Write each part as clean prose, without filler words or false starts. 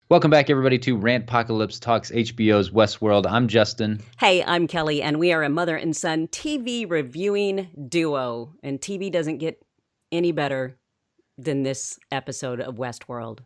Welcome back, everybody, to Rantpocalypse Talks HBO's Westworld. I'm Justin. Hey, I'm Kelly, and we are a mother and son TV reviewing duo. And TV doesn't get any better than this episode of Westworld.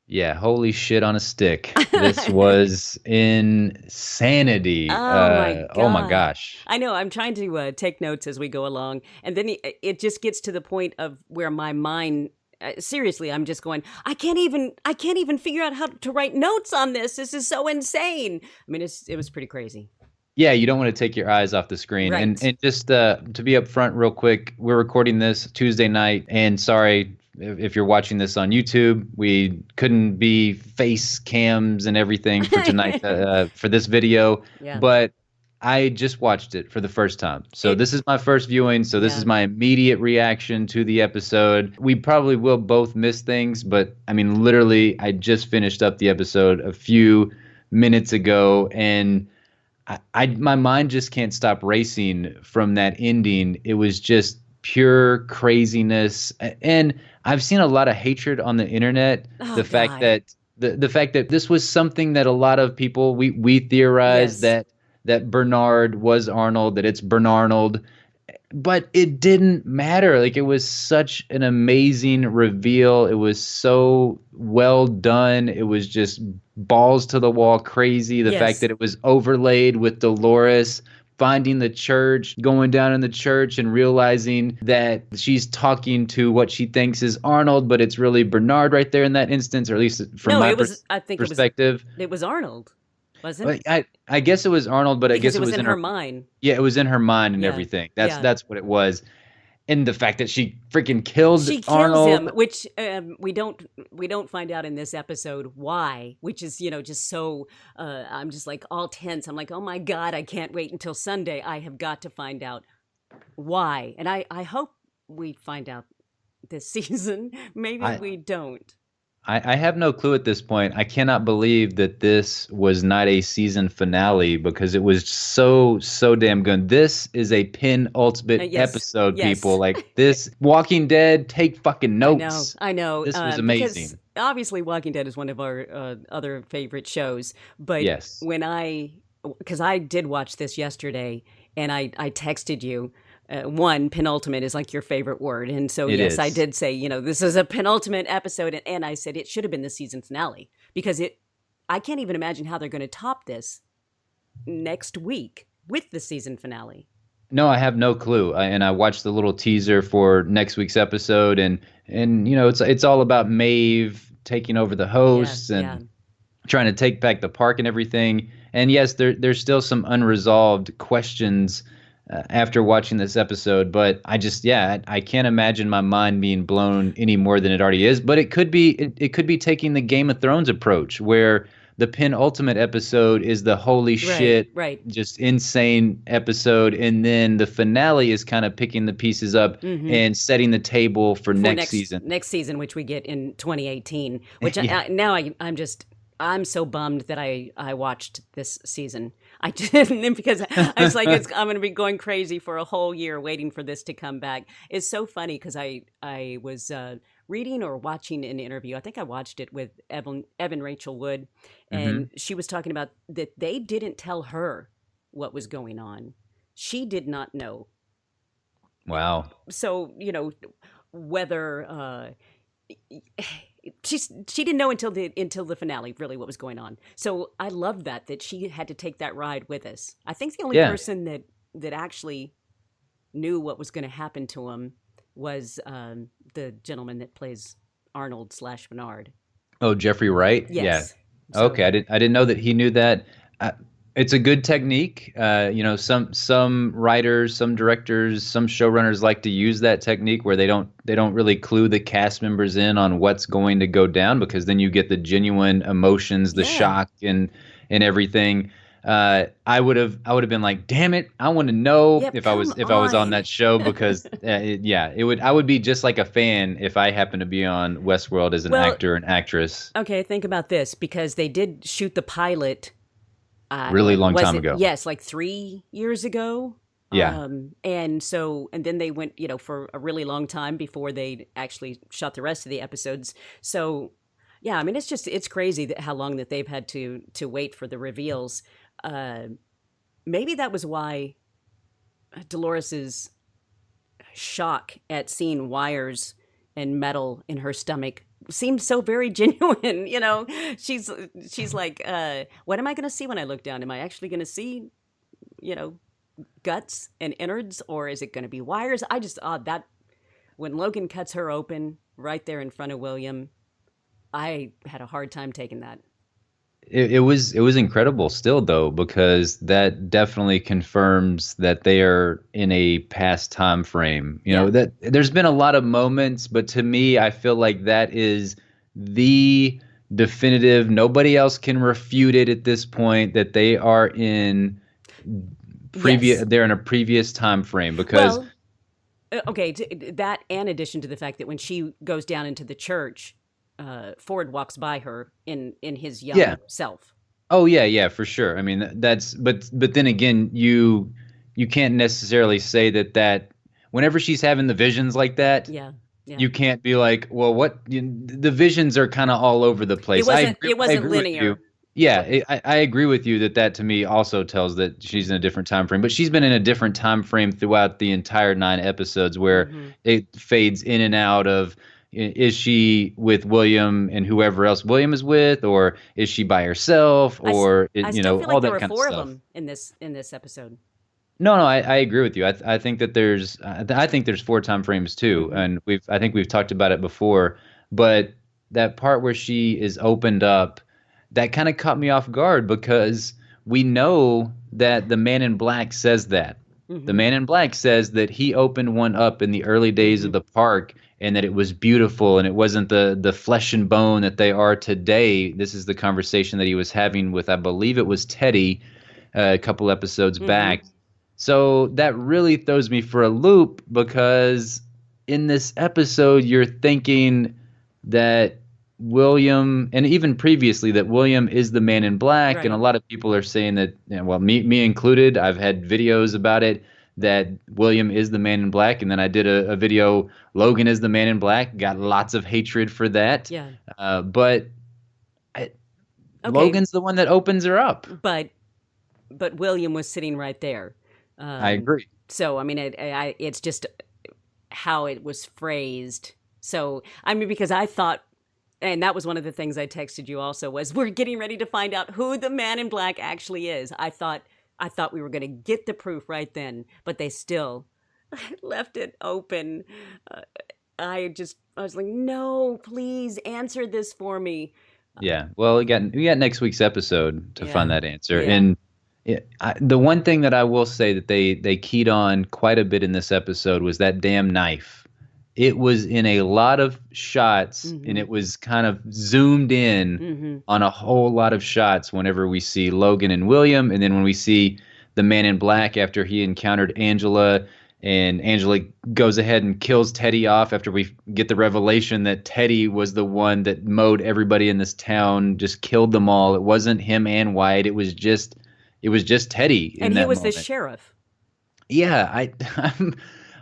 Yeah, holy shit on a stick. This was insanity. Oh my Oh my God. gosh. I know, I'm trying to take notes as we go along. And then it just gets to the point of where my mind. Seriously, I'm just going. I can't even figure out how to write notes on this. This is so insane. I mean, it was pretty crazy. Yeah, you don't want to take your eyes off the screen. And Right. and just to be upfront real quick, we're recording this Tuesday night, and sorry if you're watching this on YouTube, we couldn't be face cams and everything for tonight for this video, Yeah. but I just watched it for the first time. So It. this is my first viewing, so this Yeah. is my immediate reaction to the episode. We probably will both miss things, but I mean literally I just finished up the episode a few minutes ago, and my mind just can't stop racing from that ending. It was just pure craziness, and I've seen a lot of hatred on the internet. Oh The fact God. that the fact that this was something that a lot of people we theorized Yes. that Bernard was Arnold, that it's Bernarnold, but it didn't matter. Like, it was such an amazing reveal. It was so well done. It was just balls to the wall crazy. The fact Yes. that it was overlaid with Dolores finding the church, going down in the church and realizing that she's talking to what she thinks is Arnold, but it's really Bernard right there in that instance, or at least from No, my it was. I think perspective. it was Arnold, wasn't Well, it? I guess it was Arnold, but I Because guess it it was was in in her her. mind. Yeah, it was in her mind and Yeah, everything. That's yeah. that's what it was. And the fact that she freaking killed She kills him, Arnold. which we don't find out in this episode why. Which is just so. I'm just like all tense. I'm like, oh my God, I can't wait until Sunday. I have got to find out why, and I hope we find out this season. Maybe I, we don't. I have no clue at this point. I cannot believe that this was not a season finale because it was so damn good. This is a penultimate Yes, episode, people. yes. Like, this Walking Dead, take fucking I know, notes. I know. This was Because amazing. obviously, Walking Dead is one of our other favorite shows. But Yes, because I did watch this yesterday, and I texted you. One, penultimate is like your favorite word, and so it yes, I is. did say this is a penultimate episode, and I said it should have been the season finale because it. I can't even imagine how they're going to top this next week with the season finale. No, I have no clue. And I watched the little teaser for next week's episode, and it's all about Maeve taking over the Yeah, hosts yeah. and trying to take back the park and everything. And yes, there's still some unresolved questions after watching this episode, but I can't imagine my mind being blown any more than it already is. But it could be taking the Game of Thrones approach, where the penultimate episode is the holy Right, shit, right. just insane episode, and then the finale is kind of picking the pieces up Mm-hmm. and setting the table for For next next season. next season, which we get in 2018. Which Yeah. I'm so bummed that I watched this season. I didn't because I was like I'm going to be going crazy for a whole year waiting for this to come back. It's so funny because I was reading or watching an interview. I think I watched it with Evan Rachel Wood, Hmm. and she was talking about that they didn't tell her what was going on. She did not know. Wow. So whether she didn't know until the finale really what was going on. So I love that she had to take that ride with us. I think the only Yeah. person that actually knew what was going to happen to him was the gentleman that plays Arnold slash Bernard. Oh, Jeffrey Wright. Yeah. Yes. So Okay, I didn't know that he knew that. Uh, it's a good technique. Some writers, some directors, some showrunners like to use that technique where they don't really clue the cast members in on what's going to go down, because then you get the genuine emotions, the yeah. shock and everything. I would have been like, damn it, I want to know Yep. if I Come was if I was on on. that show, because it would I would be just like a fan if I happened to be on Westworld as an Well, actor and actress. okay. Think about this because they did shoot the pilot. Really long Was time it? ago. Yes, like 3 years ago. Yeah. And then they went, for a really long time before they actually shot the rest of the episodes. So Yeah, I mean, it's crazy that how long that they've had to wait for the reveals. Uh, Maybe that was why Dolores's shock at seeing wires and metal in her stomach seemed so very genuine. She's she's like, what am I going to see when I look down? Am I actually going to see, you know, guts and innards, or is it going to be wires? I just that when Logan cuts her open right there in front of William, I had a hard time taking that. It was incredible still though, because that definitely confirms that they are in a past time frame. Yeah. That there's been a lot of moments, but to me, I feel like that is the definitive. Nobody else can refute it at this point that they are in Yes. they're in a previous time frame because Well, okay, that and addition to the fact that when she goes down into the church, Ford walks by her in his yeah. young self. Oh yeah, yeah, for sure. I mean, that's but then again, you can't necessarily say that whenever she's having the visions like that, Yeah, yeah. you can't be like, well, the visions are kind of all over the It place. wasn't it I wasn't agree with you. linear. Yeah, Right. I agree with you that to me also tells that she's in a different time frame. But she's been in a different time frame throughout the entire 9 episodes, where Mm-hmm. it fades in and out of is she with William and whoever else William is with, or is she by herself, I, s- or I still feel all like there that were kind of four of stuff. them in this episode. No, no, I agree with you. I think that I think there's four time frames too, Mm-hmm. and I think we've talked about it before. But that part where she is opened up, that kind of caught me off guard because we know that the Man in Black says that. The Mm-hmm. Man in Black says that he opened one up in the early days Mm-hmm. of the park and that it was beautiful and it wasn't the flesh and bone that they are today. This is the conversation that he was having with, I believe it was Teddy, a couple episodes Mm-hmm. back. So that really throws me for a loop because in this episode, you're thinking that William, and even previously, that William is the Man in Black. And a Right. lot of people are saying that, well, me included, I've had videos about it, that William is the Man in Black. And then I did a video, Logan is the Man in Black, got lots of hatred for that. Yeah. But I, Okay. Logan's the one that opens her up. But William was sitting right there. I Um, agree. so I mean, it's just how it was phrased. So I mean, because I thought, and that was one of the things I texted you also was we're getting ready to find out who the Man in Black actually is. I thought we were going to get the proof right then, but they still left it open. Uh, I was like, no, please answer this for me. Yeah. Well, we got next week's episode to find Yeah, that answer. yeah. And the one thing that I will say that they keyed on quite a bit in this episode was that damn knife. It was in a lot of shots, and Mm-hmm. it was kind of zoomed in Mm-hmm. on a whole lot of shots whenever we see Logan and William, and then when we see the Man in Black after he encountered Angela, and Angela goes ahead and kills Teddy off after we get the revelation that Teddy was the one that mowed everybody in this town, just killed them all. It wasn't him and Wyatt. It was just Teddy And in he that was the moment. sheriff. Yeah,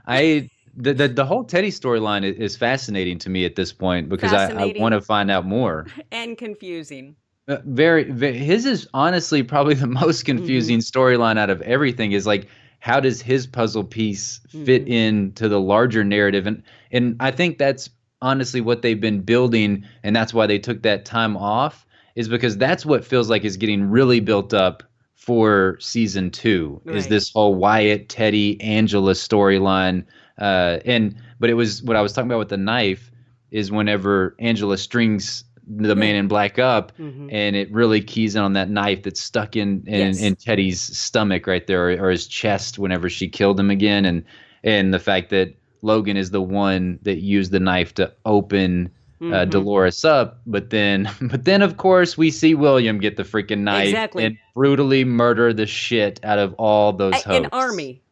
I the whole Teddy storyline is fascinating to me at this point because I want to Fascinating find out more. and confusing. His is honestly probably the most Mm-hmm. confusing storyline out of everything is like how does his puzzle piece fit Mm-hmm. into the larger narrative, and I think that's honestly what they've been building, and that's why they took that time off, is because that's what feels like is getting really built up for season 2 is Right. this whole Wyatt, Teddy, Angela storyline. And but it was what I was talking about with the knife is whenever Angela strings the Yeah. Man in Black up, Mm-hmm. and it really keys in on that knife that's stuck in Yes. Teddy's stomach right there, or his chest whenever she killed him again, and the fact that Logan is the one that used the knife to open Mm-hmm. Dolores up, but then but then of course we see William get the freaking knife Exactly. and brutally murder the shit out of all those hosts.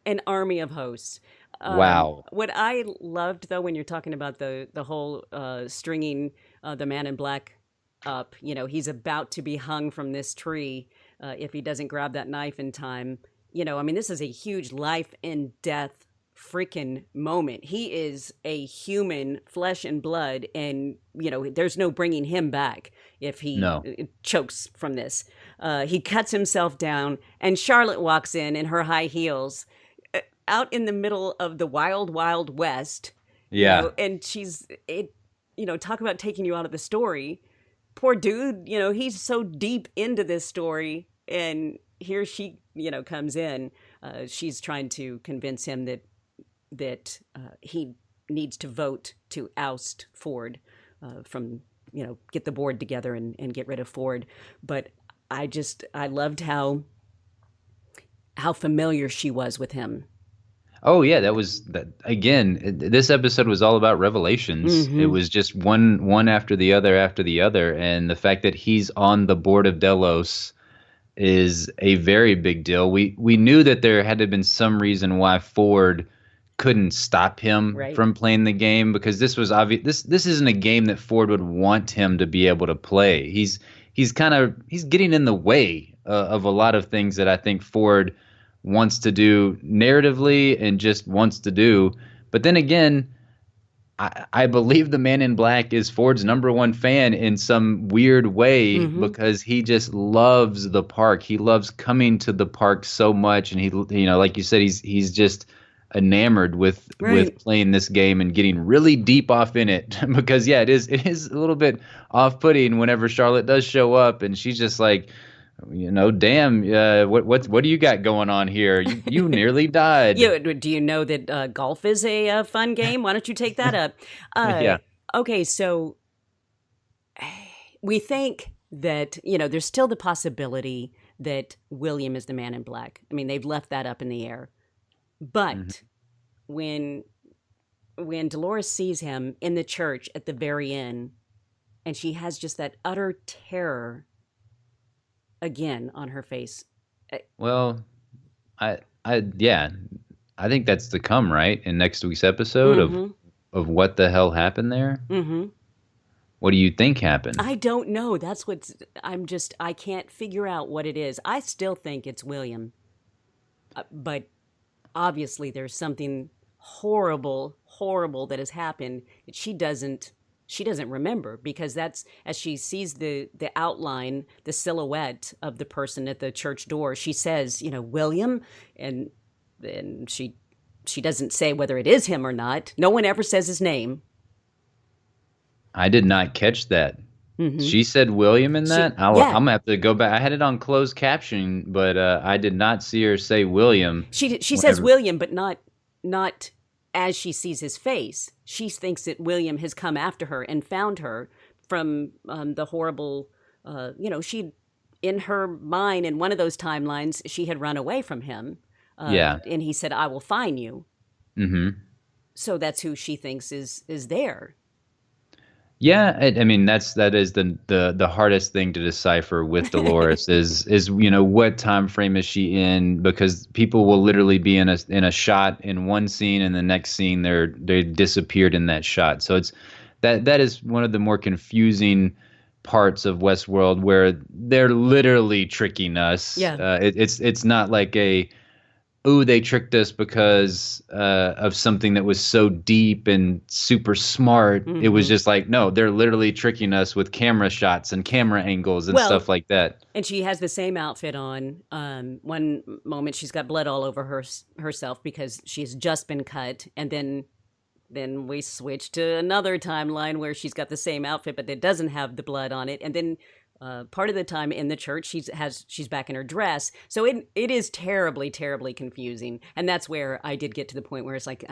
An army of hosts. Wow. What I loved though, when you're talking about the whole stringing the Man in Black up, he's about to be hung from this tree if he doesn't grab that knife in time. I mean, this is a huge life and death freaking moment. He is a human, flesh and blood, and there's no bringing him back if he No. chokes from this. He cuts himself down, and Charlotte walks in her high heels, out in the middle of the wild, wild west. Yeah. And talk about taking you out of the story. Poor dude, he's so deep into this story, and here she, comes in. She's trying to convince him that he needs to vote to oust Ford from, get the board together and get rid of Ford. But I loved how familiar she was with him. Oh yeah, that again. This episode was all about revelations. Mm-hmm. It was just one after the other, and the fact that he's on the board of Delos is a very big deal. We knew that there had to have been some reason why Ford couldn't stop him from playing the game, because this was obvious. This isn't a game that Ford would want him to be able to play. He's getting in the way of a lot of things that I think Ford wants to do narratively and just wants to do. But then again, I believe the Man in Black is Ford's number one fan in some weird way, because he just loves the park. He loves coming to the park so much, and he, like you said, he's just enamored with playing this game and getting really deep off in it. Because it is a little bit off-putting whenever Charlotte does show up, and she's just like, damn, what do you got going on here? You nearly died. Do you know that golf is a fun game? Why don't you take that up? Yeah. Okay, so we think that, there's still the possibility that William is the Man in Black. I mean, they've left that up in the air. But when Dolores sees him in the church at the very end, and she has just that utter terror again on her face. Well, I think that's to come, right, in next week's episode of what the hell happened there. What do you think happened? I don't know. That's I can't figure out what it is. I still think it's William, but obviously there's something horrible that has happened that she doesn't remember, because that's, as she sees the outline, the silhouette of the person at the church door, she says, William, and then she doesn't say whether it is him or not. No one ever says his name. I did not catch that. She said William in that? I'm going to have to go back. I had it on closed caption, but I did not see her say William. She says William, but not as she sees his face. She thinks that William has come after her and found her from the horrible, she, in her mind, in one of those timelines, she had run away from him. And he said, I will find you. So that's who she thinks is there. Yeah, I mean that is the hardest thing to decipher with Dolores is what time frame is she in, because people will literally be in a shot in one scene, and the next scene they disappeared in that shot. So it's that is one of the more confusing parts of Westworld, where they're literally tricking us. It's not like they tricked us because of something that was so deep and super smart. It was just like, no, they're literally tricking us with camera shots and camera angles and stuff like that. And she has the same outfit on. One moment she's got blood all over herself because she's just been cut. And then we switch to another timeline where she's got the same outfit, but it doesn't have the blood on it. And then part of the time in the church, she's back in her dress. So it is terribly, terribly confusing. And that's where I did get to the point where it's like,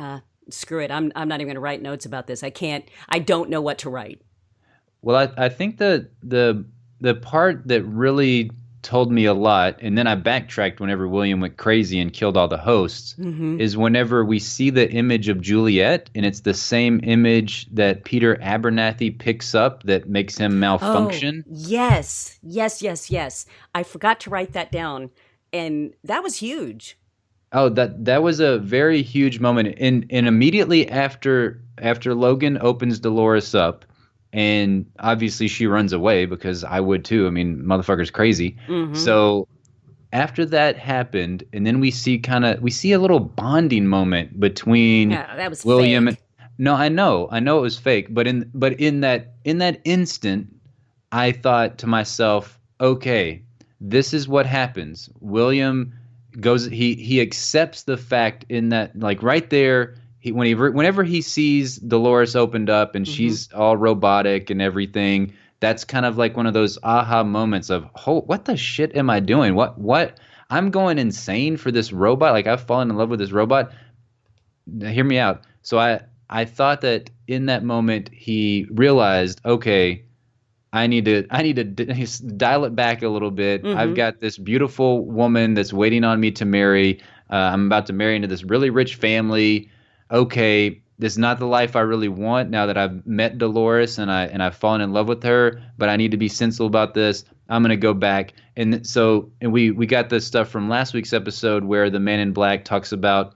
screw it. I'm not even going to write notes about this. I don't know what to write. Well, I think the part that really told me a lot, and then I backtracked whenever William went crazy and killed all the hosts, is whenever we see the image of Juliet, and it's the same image that Peter Abernathy picks up that makes him malfunction. Oh, yes. I forgot to write that down, and that was huge. Oh, that was a very huge moment. And immediately after Logan opens Dolores up, and obviously she runs away, because I would too. I mean, motherfucker's crazy. So after that happened, and then we see a little bonding moment between Yeah, that was William and fake. no, I know it was fake, but in that instant, I thought to myself, okay, this is what happens. William goes he accepts the fact in that like right there whenever he sees Dolores opened up and Hmm. she's all robotic and everything, that's kind of like one of those aha moments of, oh, what the shit am I doing? What I'm going insane for this robot. Like I've fallen in love with this robot. Now, hear me out. So I thought that in that moment he realized, okay, I need to dial it back a little bit. I've Hmm. got this beautiful woman that's waiting on me to marry. I'm about to marry into this really rich family. Okay, this is not the life I really want now that I've met Dolores and I've fallen in love with her, but I need to be sensible about this. I'm gonna go back. And we got the stuff from last week's episode where the man in black talks about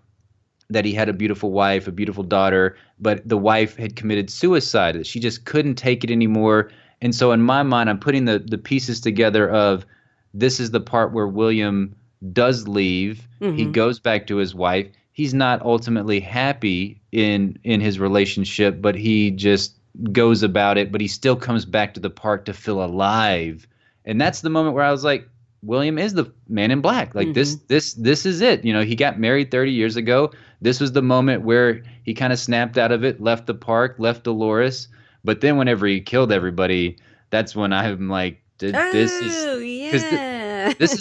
that he had a beautiful wife, a beautiful daughter, but the wife had committed suicide. That she just couldn't take it anymore. And so in my mind, I'm putting the pieces together of this is the part where William does leave. He Hmm. goes back to his wife. He's not ultimately happy in his relationship, but he just goes about it, but he still comes back to the park to feel alive. And that's the moment where I was like, William is the man in black. Like Hmm. this is it. You know, he got married 30 years ago. This was the moment where he kind of snapped out of it, left the park, left Dolores. But then whenever he killed everybody, that's when I'm like, this is Oh because yeah. this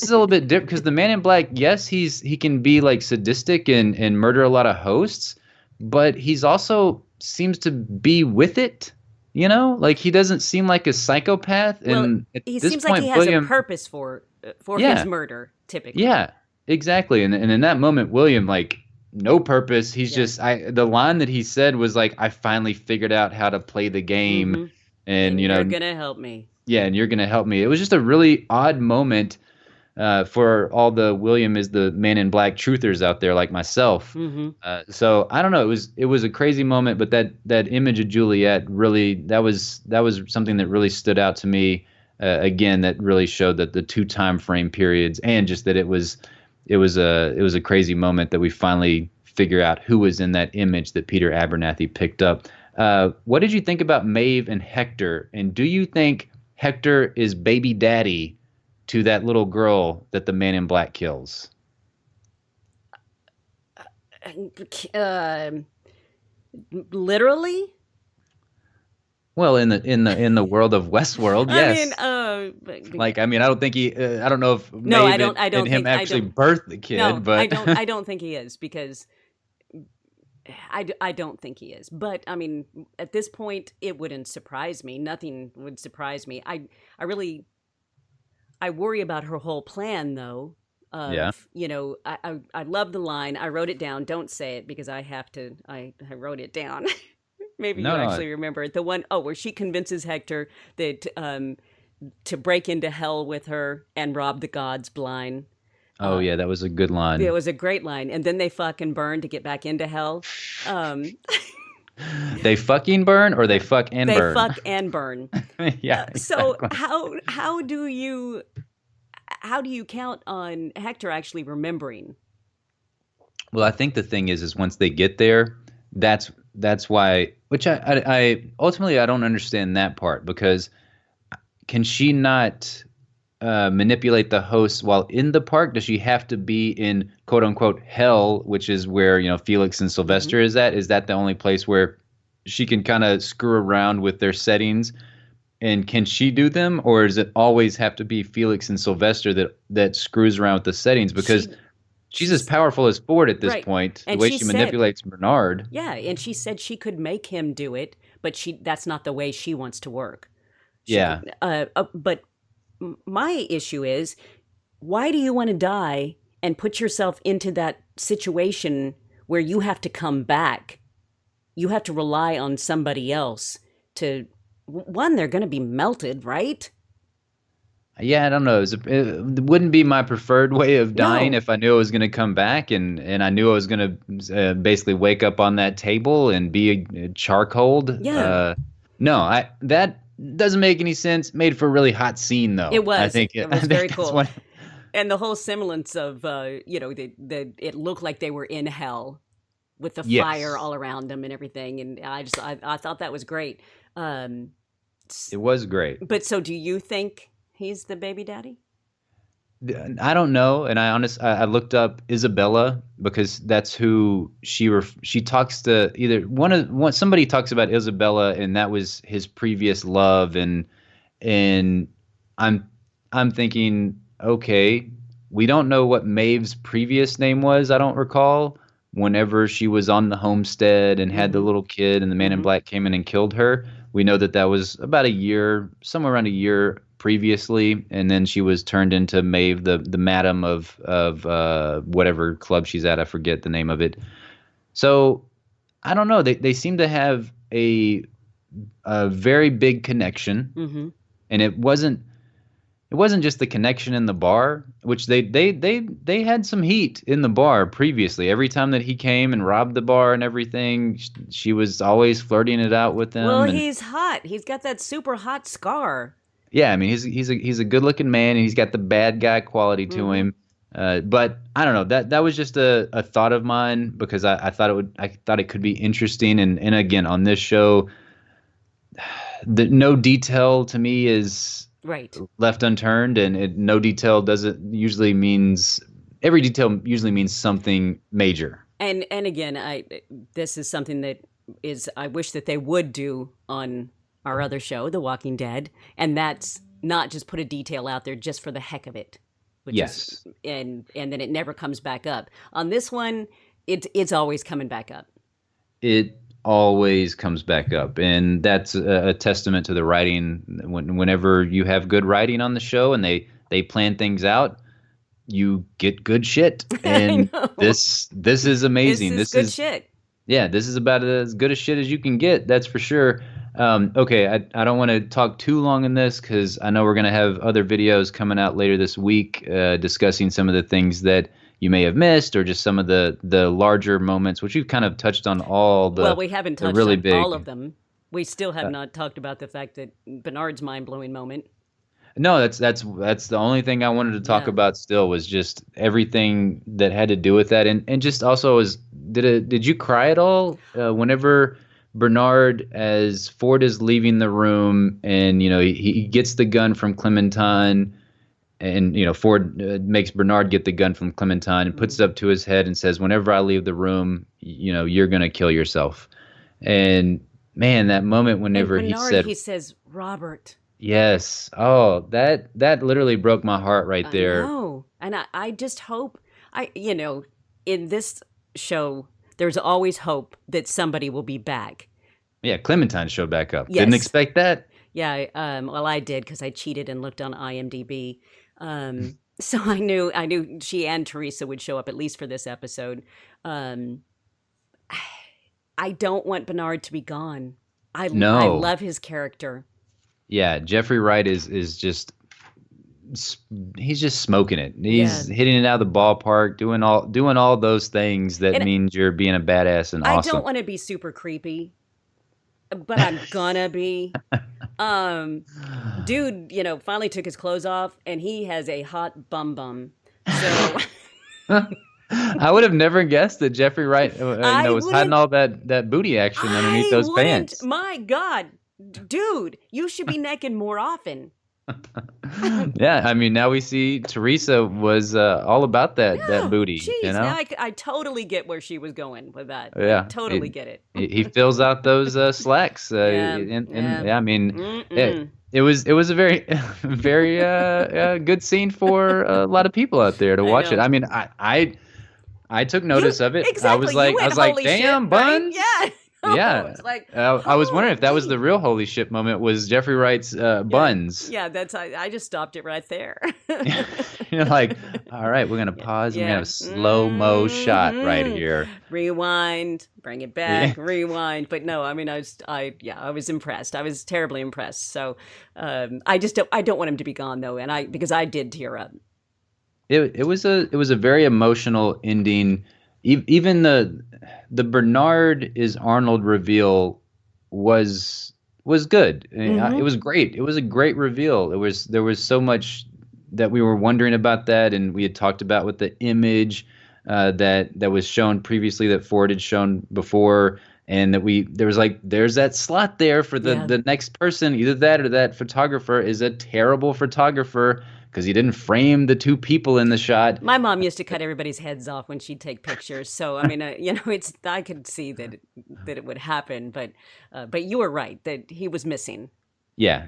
is a little bit different because the Man in Black, yes, he can be like sadistic and murder a lot of hosts, but he's also seems to be with it. You know, like he doesn't seem like a psychopath. Well, And at he this seems like he point, has a William, purpose for his yeah, murder. Typically, yeah, exactly. And in that moment, William, like, no purpose. He's yeah. just the line that he said was like, I finally figured out how to play the game. Hmm. And, And you're gonna help me. yeah, and you're gonna help me. It was just a really odd moment for all the William is the man in black truthers out there like myself. Hmm. So I don't know. It was a crazy moment, but that image of Juliet really that was something that really stood out to me. Again, that really showed that the two time frame periods and just that it was a crazy moment that we finally figure out who was in that image that Peter Abernathy picked up. What did you think about Maeve and Hector? And do you think Hector is baby daddy to that little girl that the man in black kills? Uh, literally. Well, in the world of Westworld, I mean, yes. Like, I mean, I don't think I don't know if no, I Maeve don't. I and don't him think. I actually don't. birthed the No, kid, but I don't think he is because I don't think he is. But I mean, at this point, it wouldn't surprise me. Nothing would surprise me. I really I worry about her whole plan though. yeah. Of I love the line. I wrote it down. Don't say it because I have to. I wrote it down. Maybe you No, no. actually remember it. The one where she convinces Hector that to break into hell with her and rob the gods blind. Oh, Uh, yeah, that was a good it line. was a great line. And then they fucking burn to get back into hell. Um, They fucking burn or they fuck and they burn. fuck and burn. Yeah, So exactly. how do you count on Hector actually remembering? Well, I think the thing is once they get there, that's why. Which I ultimately I don't understand that part because can she not manipulate the hosts while in the park? Does she have to be in quote unquote hell, which is where Felix and Hmm. Sylvester is at? Is that the only place where she can kind of screw around with their settings? And can she do them, or does it always have to be Felix and Sylvester that screws around with the settings? Because She she's as she's powerful as Ford at this right, point. The and way she she said, manipulates Bernard. yeah, and she said she could make him do it, but that's not the way she wants to work. Yeah. But my issue is, why do you want to die and put yourself into that situation where you have to come back? You have to rely on somebody else to one. They're going to be melted, right? Yeah, I don't know. It wouldn't be my preferred way of dying No. if I knew I was going to come back and I knew I was going to basically wake up on that table and be charcoaled. Yeah, No, I that doesn't make any sense. Made for a really hot scene though. it was. I It was think very that's cool. what And the whole semblance of it looked like they were in hell with the fire Yes, all around them and everything. And I thought that was great. Um, it was great. but so, do you think he's the baby daddy? I don't know, and I looked up Isabella because that's who she talks to. Either somebody talks about Isabella, and that was his previous love, and I'm I'm thinking, okay, we don't know what Maeve's previous name was. I don't recall. Whenever she was on the homestead and had the Mm-hmm. little kid, and the man in Mm-hmm. black came in and killed her, we know that that was about a year, somewhere around a year previously, and then she was turned into Maeve, the madam of whatever club she's at. I forget the name of it. So I don't know. They seem to have a very big connection, Mm-hmm. and it wasn't just the connection in the bar, which they had some heat in the bar previously. Every time that he came and robbed the bar and everything, she was always flirting it out with Well, him. And he's hot. He's got that super hot scar. yeah, I mean he's a good looking man, and he's got the bad guy quality to Mm-hmm. him. But I don't know, that was just a thought of mine because I thought it could be interesting, and again on this show, no detail to me is Right. left unturned, and no detail doesn't usually means every detail usually means something major. And again, I this is something that is I wish that they would do on our other show, The Walking Dead, and that's not just put a detail out there just for the heck of it, which is Yes, and then it never comes back up. On this one, it's always coming back up. it always comes back up, and that's a testament to the writing. Whenever you have good writing on the show and they plan things out, you get good shit, I and know. this is This amazing. is This good is shit. Yeah, this is about as good a shit as you can get. That's for sure. Okay, I don't want to talk too long in this because I know we're going to have other videos coming out later this week discussing some of the things that you may have missed or just some of the larger moments, which we've kind of touched on all Well, we haven't the touched really on all of big. them. We still have Uh, not talked about the fact that Bernard's mind blowing moment. no, that's the only thing I wanted to talk Yeah. about. Still was just everything that had to do with that, and just also was did you cry at all whenever Bernard, as Ford is leaving the room, and he gets the gun from Clementine, and Ford makes Bernard get the gun from Clementine and puts Mhm. it up to his head and says, "Whenever I leave the room, you're gonna kill yourself." And man, that moment And whenever he Bernard, said he says, Robert. yes. Oh, that literally broke my heart right I there. know. And I just hope, in this show, there's always hope that somebody will be back. Yeah, Clementine showed back up. Didn't Yes. expect that. Yeah. Well, I did because I cheated and looked on IMDb. So I knew she and Teresa would show up at least for this episode. Um, I don't want Bernard to be gone. I No. love his character. Yeah, Jeffrey Wright is just he's just smoking it. Yeah. He's hitting it out of the ballpark, doing all those things that And means you're being a badass and I don't awesome. want to be super creepy, but I'm gonna be. Um, dude, finally took his clothes off and he has a hot bum bum. So I would have never guessed that Jeffrey Wright, I was hiding wouldn't, all that booty action underneath I those wouldn't, pants. my God, dude, you should be naked more often. Yeah, I mean, now we see Teresa was all about that No, booty, you jeez, now know? I totally get where she was going with that. I Yeah, totally get it. he fills out those slacks, Yeah, and yeah. yeah, I mean, Mm-mm. it was a very very good scene for a lot of people out there to I watch it. know. I mean, I took You notice of it. I was exactly. You like I went was like, holy shit, damn right? buns. Yeah. Oh, Yeah, it's like I was wondering if that was holy. the real holy shit moment was Jeffrey Wright's Yeah. buns. Yeah, I just stopped it right there. You're like, all right, we're gonna pause and we're gonna have Yeah. a slow mo shot right Hmm. here. Rewind, bring it Yeah. back, rewind. But no, I mean, I was impressed. I was terribly impressed. So, I don't want him to be gone though, because I did tear up. It was a very emotional ending. Even the Bernard is Arnold reveal was good. It Mm-hmm. was great. It was a great reveal. There was so much that we were wondering about that, and we had talked about with the image that was shown previously that Ford had shown before, and that there was like there's that slot there for Yeah. the next person, either that or that photographer is a terrible photographer because he didn't frame the two people in the shot. My mom used to cut everybody's heads off when she'd take pictures. So I mean, it's I could see that it would happen, but you were right that he was missing. Yeah,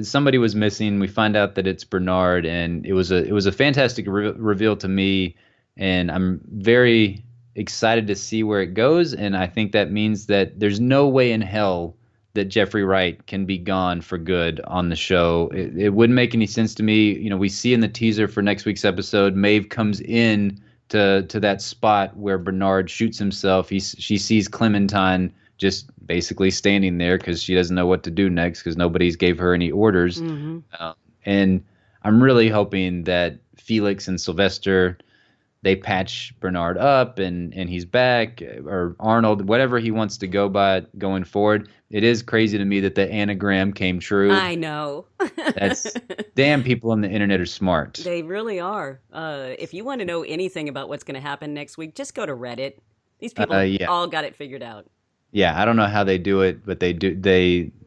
somebody was missing. We find out that it's Bernard, and it was a fantastic reveal to me, and I'm very excited to see where it goes. And I think that means that there's no way in hell that Jeffrey Wright can be gone for good on the show. It wouldn't make any sense to me. We see in the teaser for next week's episode, Maeve comes in to that spot where Bernard shoots himself. She sees Clementine just basically standing there because she doesn't know what to do next because nobody's gave her any orders. Mm-hmm. And I'm really hoping that Felix and Sylvester, they patch Bernard up and he's back, or Arnold, whatever he wants to go by going forward. It is crazy to me that the anagram came true. I know. That's damn, people on the internet are smart. They really are. If you want to know anything about what's going to happen next week, just go to Reddit. These people Yeah. all got it figured out. Yeah, I don't know how they do it, but they do.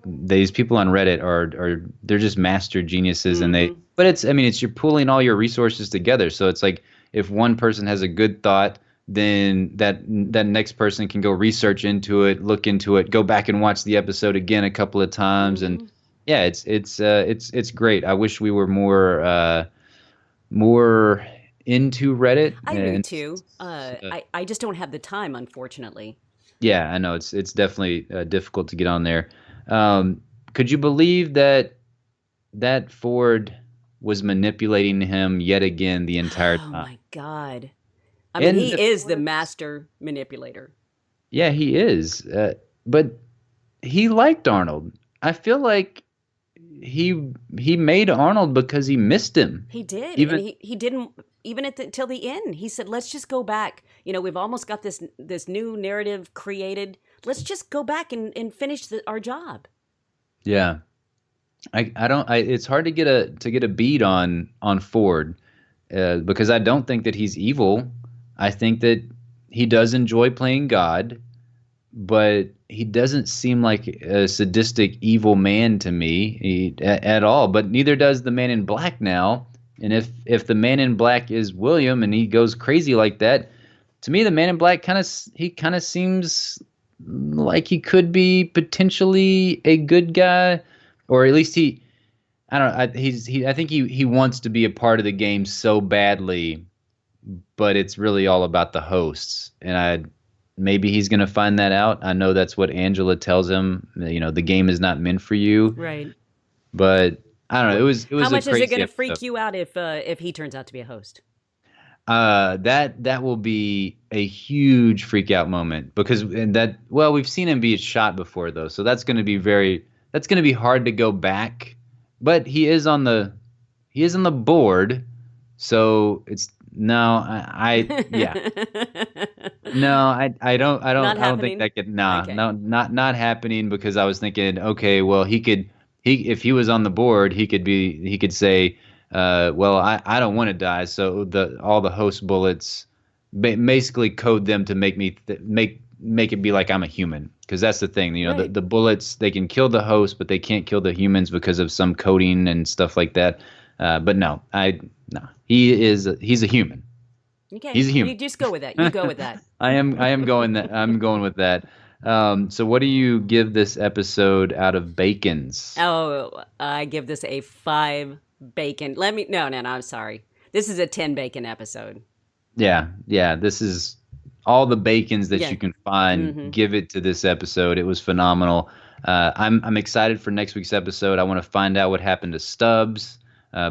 These people on Reddit are they're just master geniuses, Mm-hmm. and but it's you're pulling all your resources together. So it's like if one person has a good thought, then that next person can go research into it, look into it, go back and watch the episode again a couple of times, Mm-hmm. and yeah, it's great. I wish we were more into Reddit. I do too. I just don't have the time, unfortunately. Yeah, I know it's definitely difficult to get on there. Could you believe that Ford was manipulating him yet again the entire Oh time? my God. I mean, he is the master manipulator. Yeah, he is. But he liked Arnold. I feel like he made Arnold because he missed him. He did. Even And he didn't even till the end. He said, "Let's just go back. We've almost got this new narrative created. Let's just go back and finish our job." yeah. I don't. It's hard to get a beat on Ford because I don't think that he's evil. I think that he does enjoy playing God, but he doesn't seem like a sadistic evil man to me at all. But neither does the Man in Black now. And if the Man in Black is William and he goes crazy like that, to me the Man in Black kind of seems like he could be potentially a good guy, or at least I don't know. I think he wants to be a part of the game so badly, but it's really all about the hosts. And maybe he's going to find that out. I know that's what Angela tells him. The game is not meant for you. Right. But I don't know. It was How much a is crazy it going to episode. freak you out if he turns out to be a host? That will be a huge freak out moment because we've seen him be shot before though, so that's going to be hard to go back. But he is on the board, so it's no, yeah. No, I don't think that could Okay. no, not happening because I was thinking, okay, well if he was on the board, he could say, well, I don't want to die, so all the host bullets basically code them to make me make it be like I'm a human, because that's the thing, Right. the bullets, they can kill the host, but they can't kill the humans because of some coding and stuff like that. But no, he's a human. Okay. He's a human. You just go with that. You go with that. I'm going with that. So what do you give this episode out of bacons? Oh, I give this a 5 bacon. No, I'm sorry. This is a 10 bacon episode. Yeah. This is all the bacons that Yeah. you can find. Mhm. Give it to this episode. It was phenomenal. I'm excited for next week's episode. I want to find out what happened to Stubbs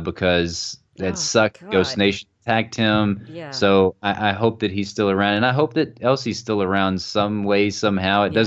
because that Oh, sucked. God. Ghost Nation attacked him. Yeah. So I hope that he's still around, and I hope that Elsie's still around some way, somehow. It Yeah.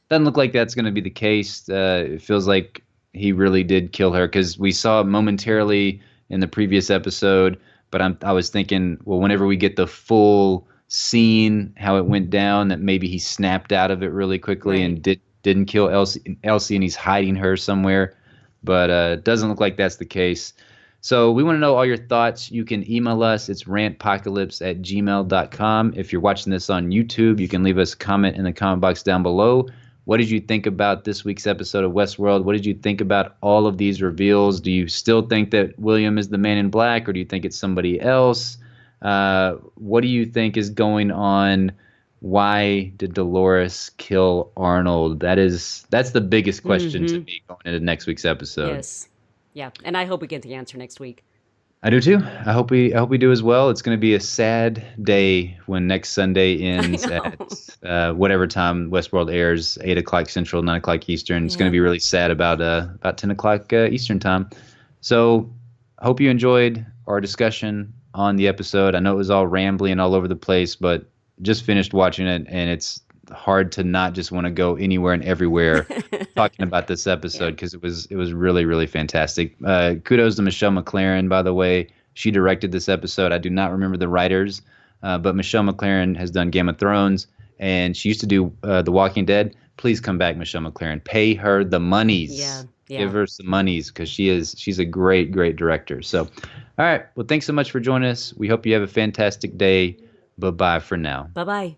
doesn't look like that's going to be the case. It feels like he really did kill her because we saw it momentarily in the previous episode. But I was thinking, well, whenever we get the full scene, how it went down, that maybe he snapped out of it really quickly Right. and didn't kill Elsie, and he's hiding her somewhere. But it doesn't look like that's the case. So we want to know all your thoughts. You can email us. It's rantpocalypse@gmail.com. If you're watching this on YouTube, you can leave us a comment in the comment box down below. What did you think about this week's episode of Westworld? What did you think about all of these reveals? Do you still think that William is the Man in Black, or do you think it's somebody else? What do you think is going on? Why did Dolores kill Arnold? That's the biggest question to me going into next week's episode. Yes. Yeah. And I hope we get the answer next week. I do too. I hope we do as well. It's going to be a sad day when next Sunday ends at whatever time Westworld airs, 8:00 Central, 9:00 Eastern. It's going to be really sad about 10:00 Eastern time. So I hope you enjoyed our discussion on the episode. I know it was all rambly and all over the place, but just finished watching it, and it's hard to not just want to go anywhere and everywhere talking about this episode because it was really, really fantastic. Kudos to Michelle MacLaren, by the way. She directed this episode. I do not remember the writers, but Michelle MacLaren has done Game of Thrones, and she used to do The Walking Dead. Please come back, Michelle MacLaren. Pay her the monies. Yeah. Give her some monies because she's a great, great director. So, all right. Well, thanks so much for joining us. We hope you have a fantastic day. Bye-bye for now. Bye-bye.